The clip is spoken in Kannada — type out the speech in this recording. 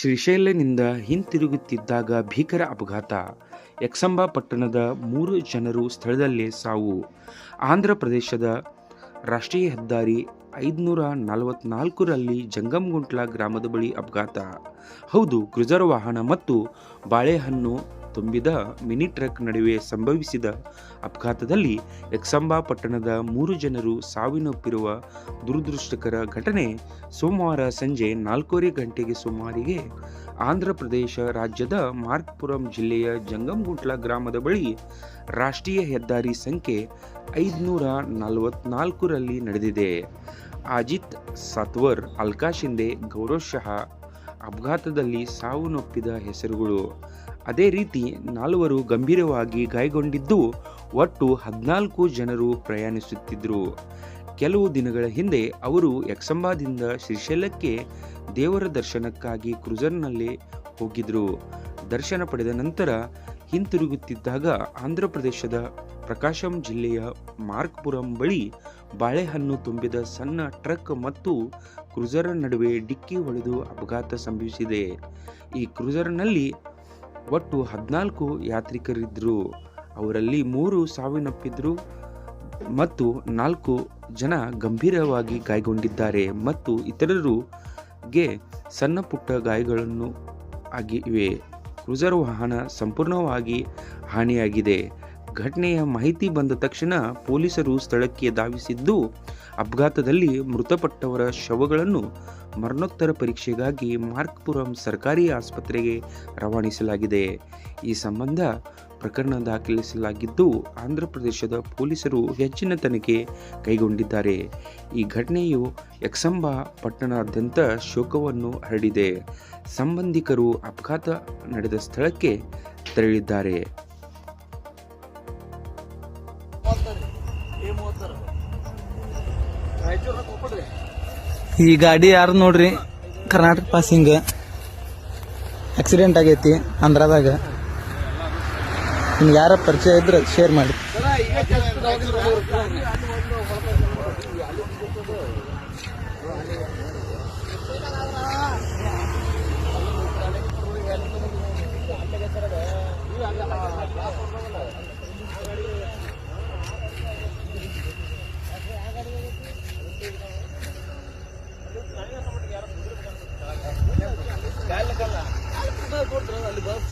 ಶ್ರೀಶೈಲನಿಂದ ಹಿಂತಿರುಗುತ್ತಿದ್ದಾಗ ಭೀಕರ ಅಪಘಾತ. ಯಕ್ಷಂಬ ಪಟ್ಟಣದ 3 ಜನರು ಸ್ಥಳದಲ್ಲೇ ಸಾವು. ಆಂಧ್ರ ಪ್ರದೇಶದ ರಾಷ್ಟ್ರೀಯ ಹೆದ್ದಾರಿ 544ರಲ್ಲಿ ಜಂಗಮಗುಂಟ್ಲ ಗ್ರಾಮದ ಬಳಿ ಅಪಘಾತ. ಹೌದು, ಕ್ರೂಸರ್ ವಾಹನ ಮತ್ತು ಬಾಳೆಹಣ್ಣು ತುಂಬಿದ ಮಿನಿ ಟ್ರಕ್ ನಡುವೆ ಸಂಭವಿಸಿದ ಅಪಘಾತದಲ್ಲಿ ಯಕ್ಷಂಬ ಪಟ್ಟಣದ 3 ಜನರು ಸಾವಿನಪ್ಪಿರುವ ದುರದೃಷ್ಟಕರ ಘಟನೆ ಸೋಮವಾರ ಸಂಜೆ 4:15 ಗಂಟೆಗೆ ಸುಮಾರಿಗೆ ಆಂಧ್ರ ಪ್ರದೇಶ ರಾಜ್ಯದ ಮಾರ್ಕಪುರಂ ಜಿಲ್ಲೆಯ ಜಂಗಮಗುಂಟ್ಲ ಗ್ರಾಮದ ಬಳಿ ರಾಷ್ಟ್ರೀಯ ಹೆದ್ದಾರಿ ಸಂಖ್ಯೆ 544ರಲ್ಲಿ ನಡೆದಿದೆ. ಅಜಿತ್ ಸಾತ್ವರ್, ಅಲ್ಕಾ ಶಿಂದೆ, ಗೌರವ್ ಶಹಾ ಅಪಘಾತದಲ್ಲಿ ಸಾವನ್ನಪ್ಪಿದ ಹೆಸರುಗಳು. ಅದೇ ರೀತಿ 4 ಗಂಭೀರವಾಗಿ ಗಾಯಗೊಂಡಿದ್ದು, ಒಟ್ಟು 14 ಜನರು ಪ್ರಯಾಣಿಸುತ್ತಿದ್ದರು. ಕೆಲವು ದಿನಗಳ ಹಿಂದೆ ಅವರು ಯಕ್ಷಂಬದಿಂದ ಶ್ರೀಶೈಲಕ್ಕೆ ದೇವರ ದರ್ಶನಕ್ಕಾಗಿ ಕ್ರೂಸರ್ನಲ್ಲಿ ಹೋಗಿದ್ರು. ದರ್ಶನ ಪಡೆದ ನಂತರ ಹಿಂತಿರುಗುತ್ತಿದ್ದಾಗ ಆಂಧ್ರ ಪ್ರದೇಶದ ಪ್ರಕಾಶಂ ಜಿಲ್ಲೆಯ ಮಾರ್ಕಪುರಂ ಬಳಿ ಬಾಳೆಹಣ್ಣು ತುಂಬಿದ ಸಣ್ಣ ಟ್ರಕ್ ಮತ್ತು ಕ್ರೂಸರ್ ನಡುವೆ ಡಿಕ್ಕಿ ಹೊಡೆದು ಅಪಘಾತ ಸಂಭವಿಸಿದೆ. ಈ ಕ್ರೂಸರ್ನಲ್ಲಿ ಒಟ್ಟು 14 ಯಾತ್ರಿಕರಿದ್ದರು. ಅವರಲ್ಲಿ 3 ಸಾವಿನಪ್ಪಿದ್ರು ಮತ್ತು 4 ಜನ ಗಂಭೀರವಾಗಿ ಗಾಯಗೊಂಡಿದ್ದಾರೆ ಮತ್ತು ಇತರರಿಗೆ ಸಣ್ಣ ಪುಟ್ಟ ಗಾಯಗಳನ್ನು ಆಗಿವೆ. ಕ್ರೂಸರ್ ವಾಹನ ಸಂಪೂರ್ಣವಾಗಿ ಹಾನಿಯಾಗಿದೆ. ಘಟನೆಯ ಮಾಹಿತಿ ಬಂದ ತಕ್ಷಣ ಪೊಲೀಸರು ಸ್ಥಳಕ್ಕೆ ಧಾವಿಸಿದ್ದು, ಅಪಘಾತದಲ್ಲಿ ಮೃತಪಟ್ಟವರ ಶವಗಳನ್ನು ಮರಣೋತ್ತರ ಪರೀಕ್ಷೆಗಾಗಿ ಮಾರ್ಕಪುರಂ ಸರ್ಕಾರಿ ಆಸ್ಪತ್ರೆಗೆ ರವಾನಿಸಲಾಗಿದೆ. ಈ ಸಂಬಂಧ ಪ್ರಕರಣ ದಾಖಲಿಸಲಾಗಿದ್ದು, ಆಂಧ್ರ ಪ್ರದೇಶದ ಪೊಲೀಸರು ಹೆಚ್ಚಿನ ತನಿಖೆ ಕೈಗೊಂಡಿದ್ದಾರೆ. ಈ ಘಟನೆಯು ಯಕ್ಷಂಬ ಪಟ್ಟಣಾದ್ಯಂತ ಶೋಕವನ್ನು ಹರಡಿದೆ. ಸಂಬಂಧಿಕರು ಅಪಘಾತ ನಡೆದ ಸ್ಥಳಕ್ಕೆ ತೆರಳಿದ್ದಾರೆ. ಈ ಗಾಡಿ ಯಾರು ನೋಡ್ರಿ, ಕರ್ನಾಟಕ ಪಾಸಿಂಗ್ ಆಕ್ಸಿಡೆಂಟ್ ಆಗೈತಿ ಆಂಧ್ರದಾಗ. ನಿಮ್ಗೆ ಯಾರ ಪರಿಚಯ ಇದ್ರೆ ಶೇರ್ ಮಾಡಿ.